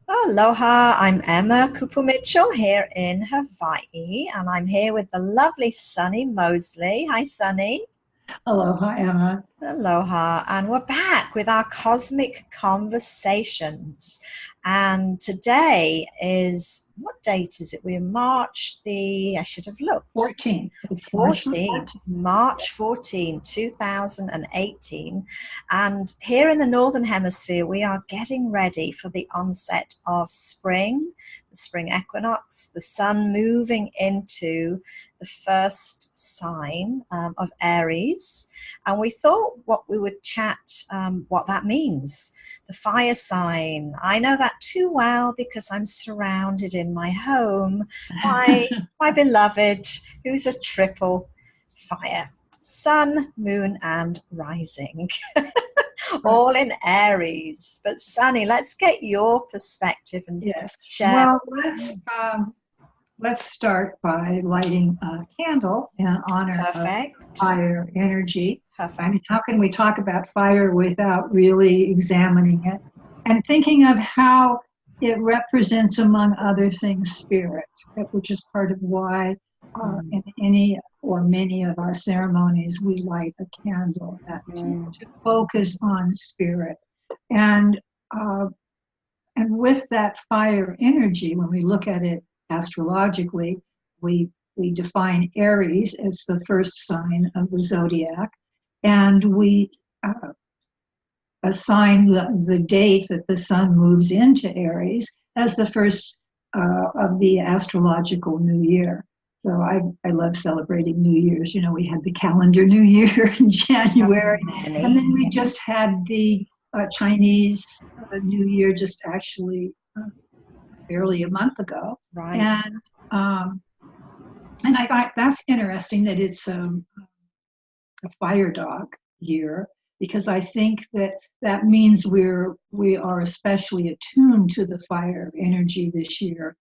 Aloha, I'm Emma Kupu Mitchell here in Hawaii, and I'm here with the lovely Sunny Mosley. Hi, Sunny. Aloha, Emma. Aloha, and we're back with our cosmic conversations. And today is, what date is it? We're I should have looked. 14th. It's March the 14th, 14th. March 14, 2018. And here in the Northern Hemisphere, we are getting ready for the onset of spring, the spring equinox, the sun moving into the first sign of Aries. And we thought what we would chat what that means. The fire sign. I know that too well because I'm surrounded in my home by my beloved, who's a triple fire. Sun, moon, and rising. All in Aries. But Sunny, let's get your perspective and Yes. share. Well, let's start by lighting a candle in honor of Perfect. fire energy. I mean, Perfect. how can we talk about fire without really examining it and thinking of how it represents, among other things, spirit, which is part of why Mm, in any or many of our ceremonies we light a candle mm, to focus on spirit. And uh, and with that fire energy, when we look at it astrologically, we define Aries as the first sign of the zodiac, and we uh, assign the date that the sun moves into Aries as the first of the astrological new year. So I love celebrating New Year's. You know, we had the calendar New Year in have January, and many. then we just had the Chinese New Year just actually barely a month ago. Right. And um, and I thought that's interesting that it's a fire dog year because I think that that means we are especially attuned to the fire energy this year.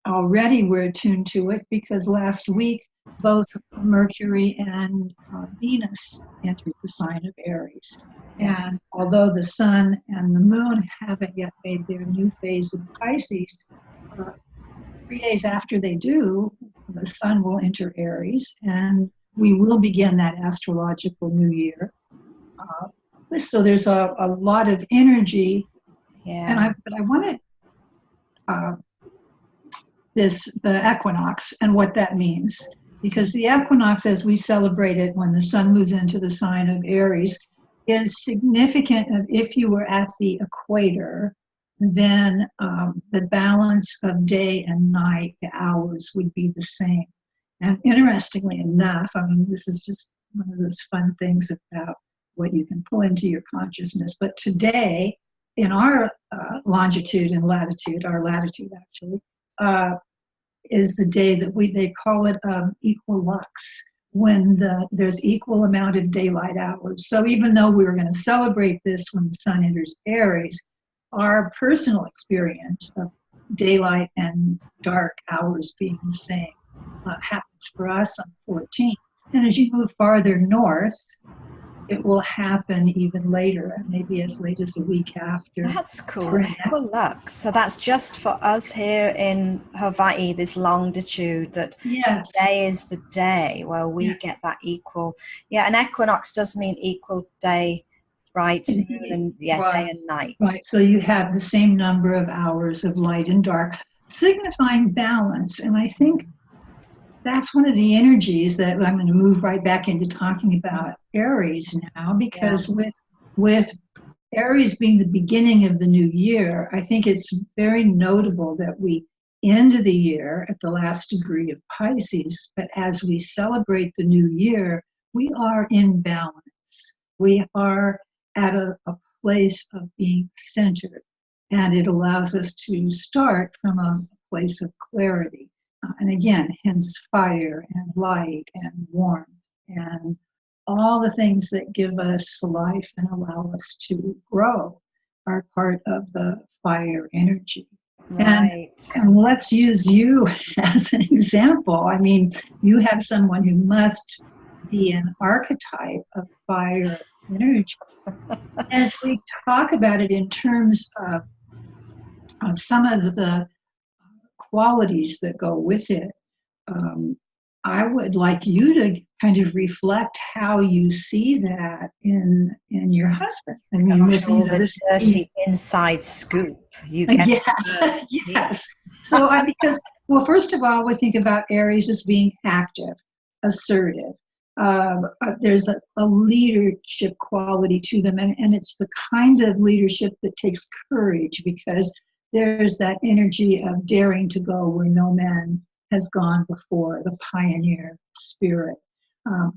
Already we're attuned to it because last week both Mercury and Venus entered the sign of Aries. Yeah. And although the sun and the moon haven't yet made their new phase in Pisces, uh, 3 days after they do, the sun will enter Aries and we will begin that astrological new year. So there's a lot of energy, Yeah. but I wanted uh, the equinox and what that means because the equinox, as we celebrate it when the sun moves into the sign of Aries, is significant. If you were at the equator, then the balance of day and night, the hours would be the same. And interestingly enough, I mean, this is just one of those fun things about what you can pull into your consciousness. But today, in our longitude and latitude, our latitude actually, uh, is the day that they call it equilux, when there's equal amount of daylight hours. So even though we were going to celebrate this when the sun enters Aries, our personal experience of daylight and dark hours being the same happens for us on 14th. And as you move farther north, it will happen even later, maybe as late as a week after That's cool. spring. Equilux. So that's just for us here in Hawaii, this longitude, that Yes, today is the day where we yeah, get that equal. Yeah, an equinox does mean equal day, right? Moon indeed. and yeah, day Right, and night. right. So you have the same number of hours of light and dark, signifying balance. And I think that's one of the energies that I'm going to move right back into talking about Aries now, Yeah. because with Aries being the beginning of the new year, I think it's very notable that we end the year at the last degree of Pisces, but as we celebrate the new year, we are in balance. We are at a place of being centered, and it allows us to start from a place of clarity. And again, hence fire and light and warmth and all the things that give us life and allow us to grow are part of the fire energy. And Right. and let's use you as an example. I mean, you have someone who must be an archetype of fire energy. As we talk about it in terms of some of the qualities that go with it. Um, I would like you to kind of reflect how you see that in your husband. I mean, Gosh, with all the this, dirty inside scoop you get yes, first. yes. So because, well, first of all, we think about Aries as being active, assertive. There's a leadership quality to them, and it's the kind of leadership that takes courage, because there's that energy of daring to go where no man has gone before, the pioneer spirit.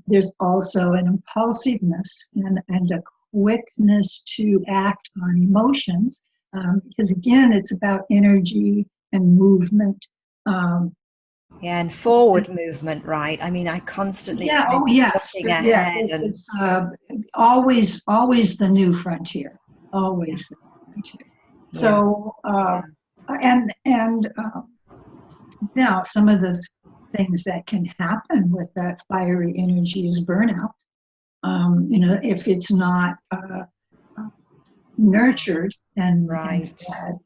There's also an impulsiveness and a quickness to act on emotions, because again, it's about energy and movement. Yeah, and forward movement, right? I mean, I constantly Yeah. kind Oh, of yes. looking Yeah. ahead and It's always the new frontier. yeah, Always the new frontier. yeah, So, yeah. and now some of the things that can happen with that fiery energy is burnout. If it's not nurtured and Right. fed.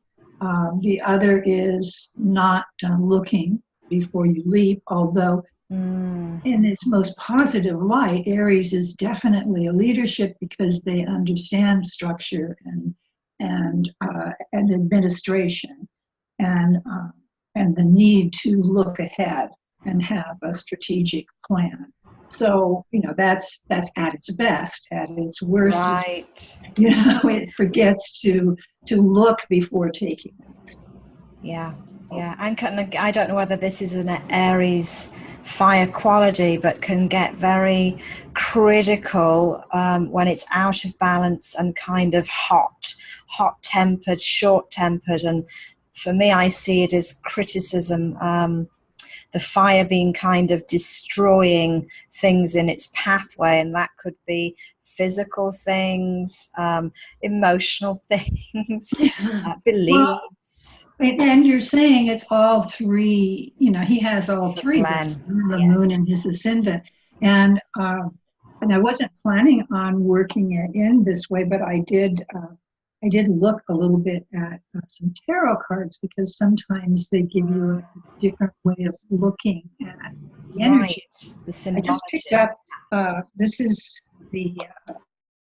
The other is not looking before you leap, although Mm, in its most positive light, Aries is definitely a leadership because they understand structure and administration and the need to look ahead and have a strategic plan. So that's at its best. At its worst, is right. it forgets to look before taking it. Yeah, yeah. And I don't know whether this is an Aries fire quality, but can get very critical when it's out of balance and kind of hot-tempered, short-tempered. And for me, I see it as criticism. The fire being kind of destroying things in its pathway, and that could be physical things, emotional things, Well, beliefs. and you're saying it's all three. He has all For three: the Glenn, sun, the moon, yes. and his ascendant. And and I wasn't planning on working it in this way, but I did. I did look a little bit at some tarot cards, because sometimes they give you a different way of looking at the energy. Right, the I just picked symbology. up. This is the.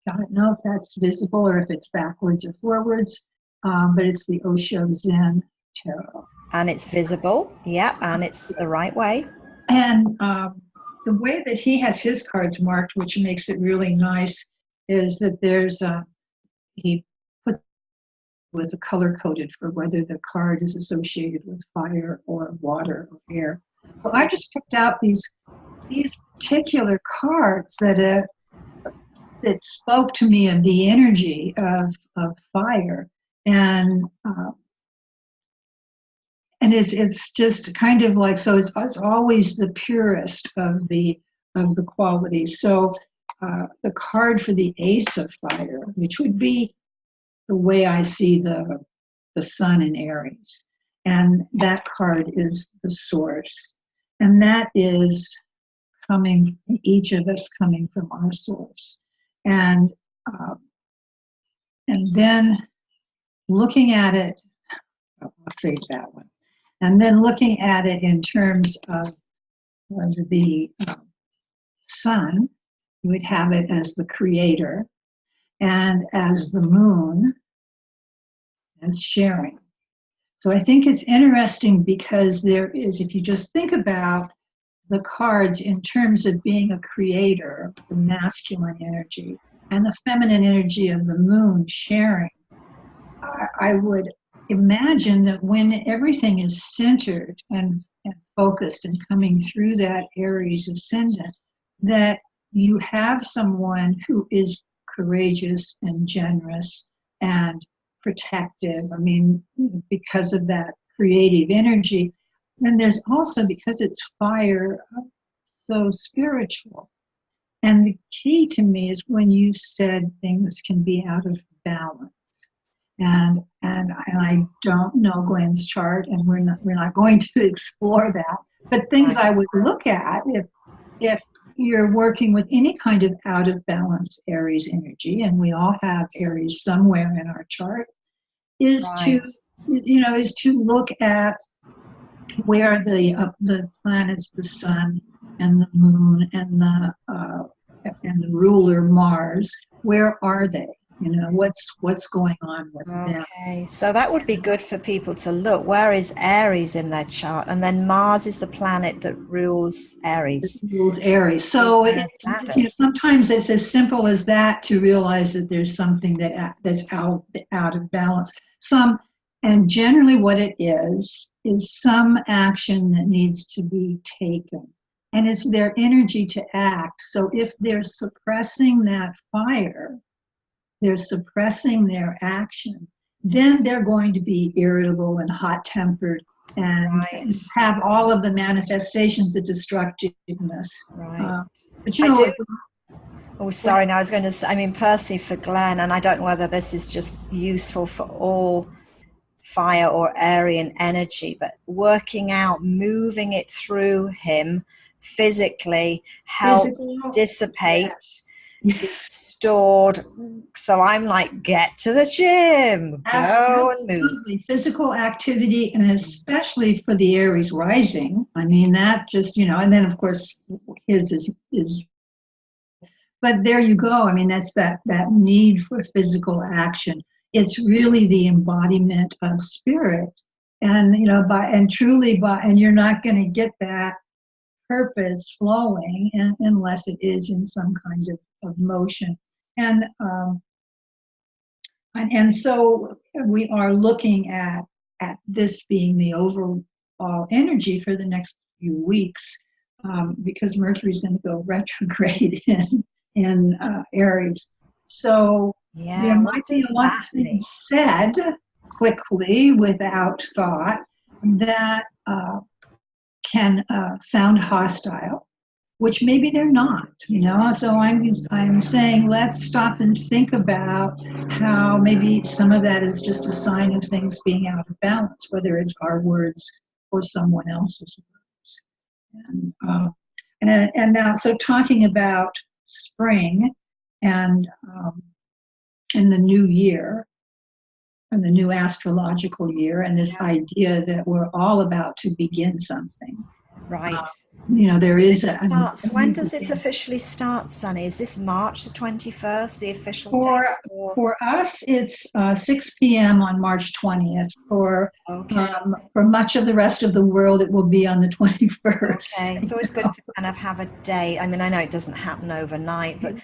I don't know if that's visible or if it's backwards or forwards, but it's the Osho Zen tarot. And it's visible, yeah, and it's the right way. And the way that he has his cards marked, which makes it really nice, is that he put with a color coded for whether the card is associated with fire or water or air. So I just picked out these particular cards that spoke to me of the energy of fire, and it's just kind of like, so it's always the purest of the qualities. So the card for the Ace of Fire, which would be the way I see the sun in Aries, and that card is the source, and that is coming, each of us coming from our source, and uh, and then looking at it, I'll save that one, and then looking at it in terms of the sun, you would have it as the creator, and as the moon as sharing. So I think it's interesting because there is, if you just think about the cards in terms of being a creator, the masculine energy, and the feminine energy of the moon sharing, I would imagine that when everything is centered and focused and coming through that Aries ascendant, that you have someone who is courageous and generous and protective. I mean, because of that creative energy. And there's also, because it's fire, so spiritual. And the key to me is when you said things can be out of balance. And I don't know Glenn's chart, and we're not going to explore that. But things Right. I would look at if you're working with any kind of out of balance Aries energy, and we all have Aries somewhere in our chart, is to Right. is to look at where the planets, the sun and the moon and the ruler Mars, where are they? What's going on with them? Okay, so that would be good for people to look. Where is Aries in their chart? And then Mars is the planet that rules Aries. Rules Aries. So sometimes it's as simple as that to realize that there's something that's out of balance. And generally what it is some action that needs to be taken. And it's their energy to act. So if they're suppressing that fire, they're suppressing their action, then they're going to be irritable and hot-tempered and have all of the manifestations of destructiveness. Right. But you know, oh, sorry. No, I was going to say, I mean, Percy for Glenn, and I don't know whether this is just useful for all fire or Aryan energy, but working out, moving it through him physically helps dissipate. Yeah. Stored. So I'm like, get to the gym, go and move. Physical activity, and especially for the Aries rising. I mean, that just, and then of course his is but there you go. I mean, that's that need for physical action. It's really the embodiment of spirit. And, and you're not going to get that purpose flowing unless it is in some kind of motion. And so we are looking at this being the overall energy for the next few weeks, because Mercury is going to go retrograde in Aries. So there might be a lot of things said quickly without thought that can sound hostile, which maybe they're not, So I'm saying let's stop and think about how maybe some of that is just a sign of things being out of balance, whether it's our words or someone else's words. And now, so talking about spring and the new year and the new astrological year, and this idea that we're all about to begin something. Right. There is when does it officially start, Sunny? Is this March the 21st, the official date? For us, it's 6 p.m. on March 20th. For much of the rest of the world, it will be on the 21st. Okay, it's always good to kind of have a date. I mean, I know it doesn't happen overnight, but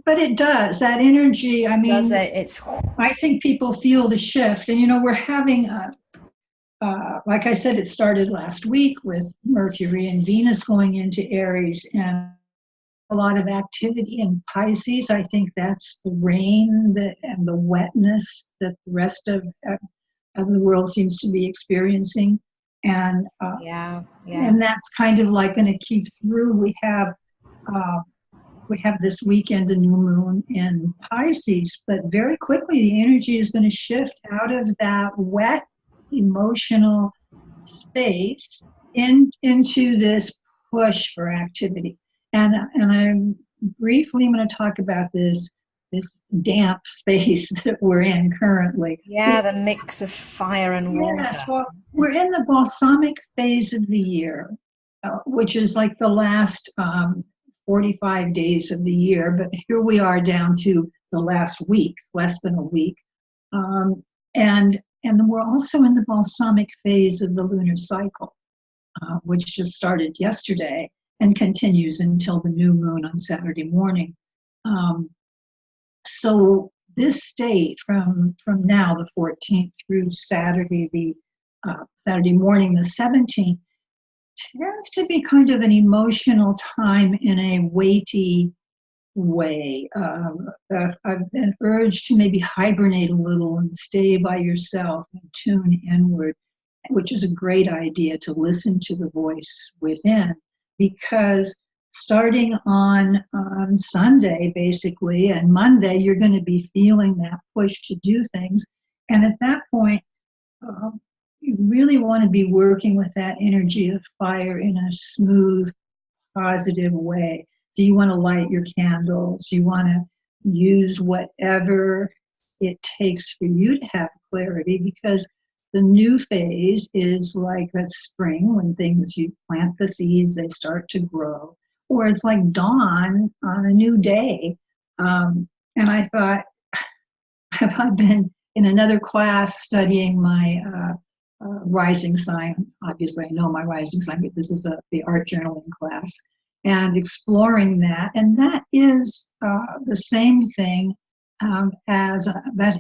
but it does. That energy. I mean, does it? I think people feel the shift, and we're having like I said, it started last week with Mercury and Venus going into Aries, and a lot of activity in Pisces. I think that's the rain and the wetness that the rest of the world seems to be experiencing. And and that's kind of like going to keep through. We have this weekend a new moon in Pisces, but very quickly the energy is going to shift out of that wet emotional space into this push for activity. And I'm going to talk about this damp space that we're in currently. Yeah, the mix of fire and water. Yes, well, we're in the balsamic phase of the year, which is like the last 45 days of the year. But here we are down to the last week, less than a week. And we're also in the balsamic phase of the lunar cycle, which just started yesterday and continues until the new moon on Saturday morning. So this state from now, the 14th, through Saturday, Saturday morning, the 17th, tends to be kind of an emotional time in a weighty way, an urge to maybe hibernate a little and stay by yourself and tune inward, which is a great idea, to listen to the voice within, because starting on Sunday, basically, and Monday, you're going to be feeling that push to do things. And at that point, you really want to be working with that energy of fire in a smooth, positive way. So you want to light your candles. You want to use whatever it takes for you to have clarity because the new phase is like that spring when things, you plant the seeds, they start to grow, or it's like dawn on a new day. And I thought, I've been in another class studying my rising sign. Obviously, I know my rising sign, but this is the art journaling class and exploring that. And that is the same thing as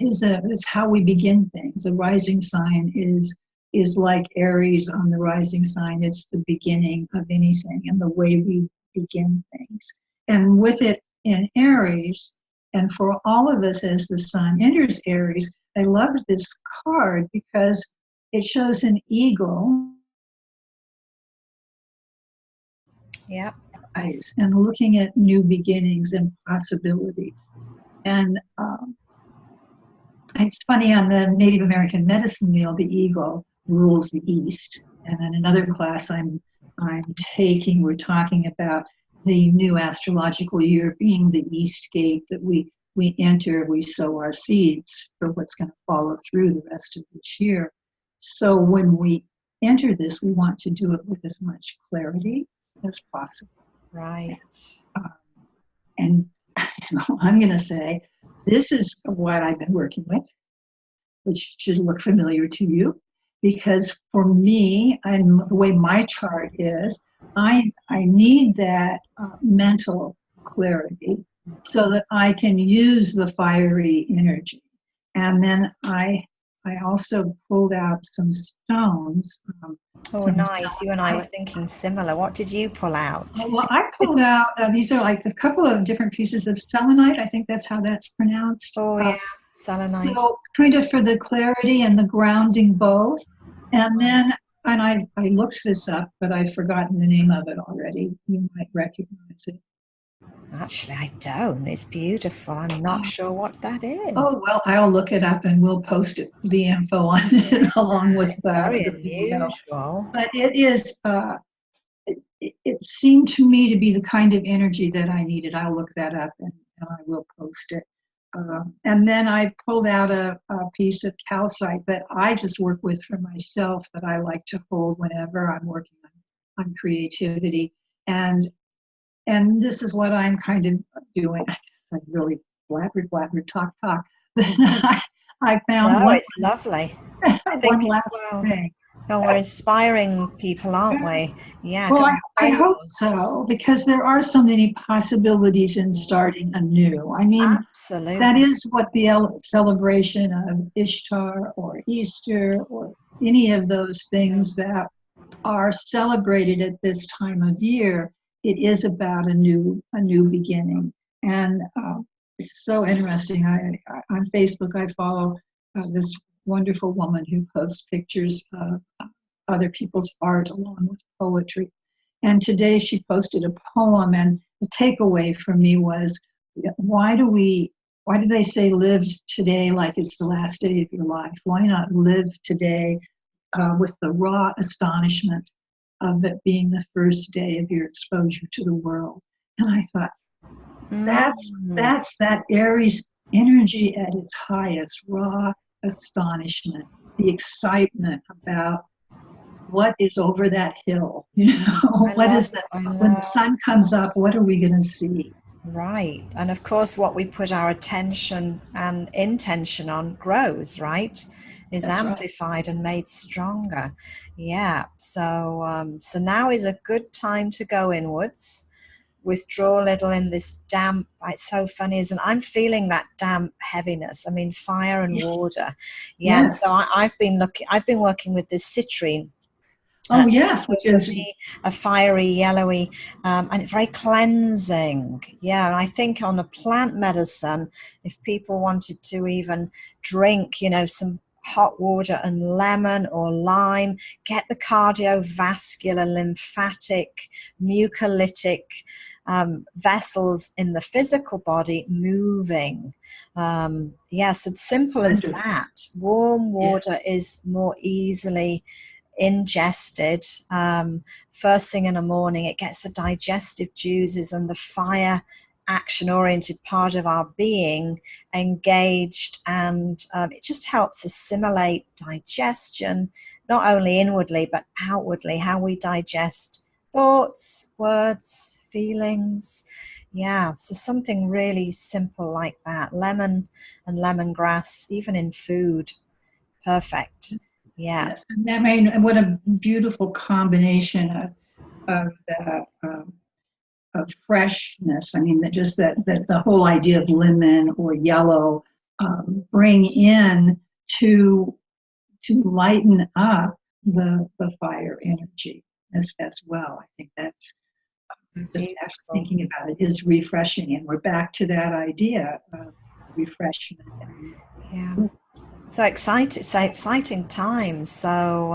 is how we begin things. The rising sign is like Aries on the rising sign. It's the beginning of anything and the way we begin things. And with it in Aries, and for all of us as the sun enters Aries, I love this card because it shows an eagle. Yep. And looking at new beginnings and possibilities. And it's funny, on the Native American medicine wheel, the eagle rules the east. And in another class I'm taking, we're talking about the new astrological year being the east gate that we enter, we sow our seeds for what's going to follow through the rest of this year. So when we enter this, we want to do it with as much clarity as possible. Right. And I'm going to say, this is what I've been working with, which should look familiar to you, because for me, and the way my chart is, I need that mental clarity so that I can use the fiery energy. And then I also pulled out some stones. Oh, nice. You and I were thinking similar. What did you pull out? Well, I pulled out, these are like a couple of different pieces of selenite. I think that's how that's pronounced. Oh, yeah, selenite. So kind of for the clarity and the grounding both. And then, and I looked this up, but I've forgotten the name of it already. You might recognize it. Actually, I don't. It's beautiful. I'm not sure what that is. Oh, well, I'll look it up and we'll post it, the info on it along with very the video. unusual. But it is, it seemed to me to be the kind of energy that I needed. I'll look that up and I will post it. And then I pulled out a piece of calcite that I just work with for myself, that I like to hold whenever I'm working on creativity. And this is what I'm kind of doing. I really blabbered, talk. But I found one. It's lovely. I think one last thing. No, we're inspiring people, aren't we? Yeah. Well, I hope so, because there are so many possibilities in starting anew. I mean, absolutely, that is what the celebration of Ishtar or Easter or any of those things that are celebrated at this time of year. It is about a new beginning, and it's so interesting. On Facebook, I follow this wonderful woman who posts pictures of other people's art along with poetry. And today she posted a poem, and the takeaway for me was, why do they say live today like it's the last day of your life? Why not live today with the raw astonishment of it being the first day of your exposure to the world? And I thought, that's that Aries energy at its highest, raw astonishment, the excitement about what is over that hill. What is that? When the sun comes up, what are we going to see? Right. And of course, what we put our attention and intention on grows, right? Is amplified and made stronger. Yeah. So now is a good time to go inwards. Withdraw a little in this damp. It's so funny, isn't it? I'm feeling that damp heaviness. I mean, fire and water. Yeah. Yes. And so I've been working with this citrine. Oh, yes, which is a fiery, yellowy, and it's very cleansing. Yeah, and I think on a plant medicine, if people wanted to even drink, some hot water and lemon or lime, get the cardiovascular, lymphatic, mucolytic vessels in the physical body moving. Yes, it's simple as that. Warm water is more easily ingested first thing in the morning. It gets the digestive juices and the fire action-oriented part of our being engaged, and it just helps assimilate digestion, not only inwardly but outwardly, how we digest thoughts, words, feelings. Yeah, so something really simple like that. Lemon and lemongrass, even in food, perfect. Yeah. Yes, and I mean, what a beautiful combination of the of freshness. I mean, that the whole idea of lemon or yellow bring in to lighten up the fire energy as well. I think that's just actually Beautiful. thinking about it is refreshing, and we're back to that idea of refreshment. Yeah. So exciting! So exciting times. So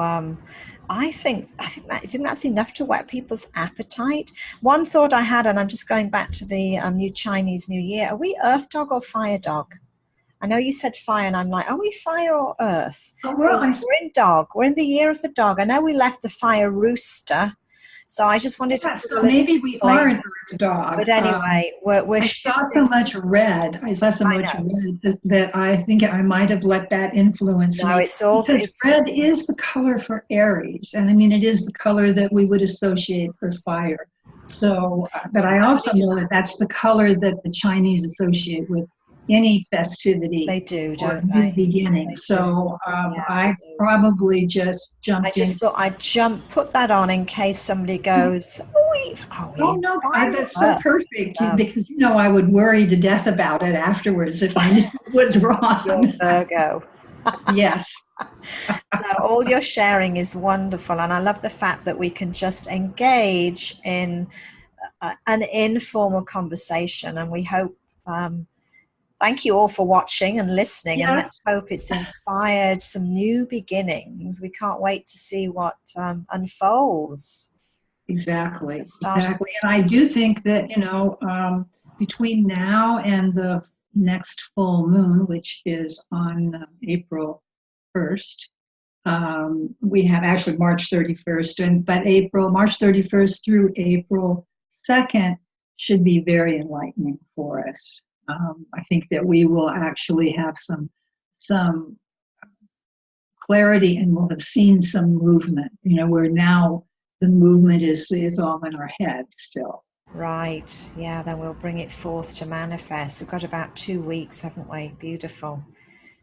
I think that's enough to whet people's appetite. One thought I had, and I'm just going back to the new Chinese New Year. Are we Earth dog or fire dog? I know you said fire, and I'm like, are we fire or earth? Oh, Well, well, we're in dog. We're in the year of the dog. I know we left the fire rooster, so I just wanted to yeah, put a so little maybe we are disclaimer. an earth dog. But anyway, we're I saw shifting. so much red. I saw so I much know. red that I think I might have let that influence No, me, it's all. because It's red is the color for Aries, and I mean it is the color that we would associate for fire. So, but I also know that that's the color that the Chinese associate with any festivity they do, or don't new they? beginning. They do. So Yeah, they I do. probably just I jumped just into. thought I'd put that on in case somebody goes, oh, we Oh in no, fire that's or so earth. perfect because I would worry to death about it afterwards if I knew it was You're wrong. Virgo. Yes, No, all your sharing is wonderful, and I love the fact that we can just engage in an informal conversation. And we hope, thank you all for watching and listening, and yes, let's hope it's inspired some new beginnings. We can't wait to see what unfolds. The exactly, start of exactly. And this. I do think that between now and the next full moon, which is on April 1st, we have actually March 31st, but March 31st through April 2nd should be very enlightening for us. I think that we will actually have some clarity, and we'll have seen some movement. Where now the movement is all in our heads still. Right. Yeah, then we'll bring it forth to manifest. We've got about 2 weeks, haven't we? Beautiful.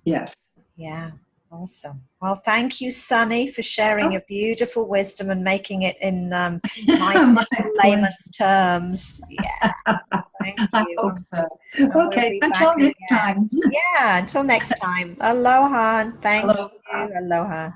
Yes. Yeah. Awesome. Well, thank you, Sunny, for sharing Oh, your beautiful wisdom and making it in nice my pleasure. layman's terms. Yeah. Thank I you. hope so. And we'll Okay, be back until next again. time. Yeah. Until next time. Aloha and thank Hello. you. Aloha.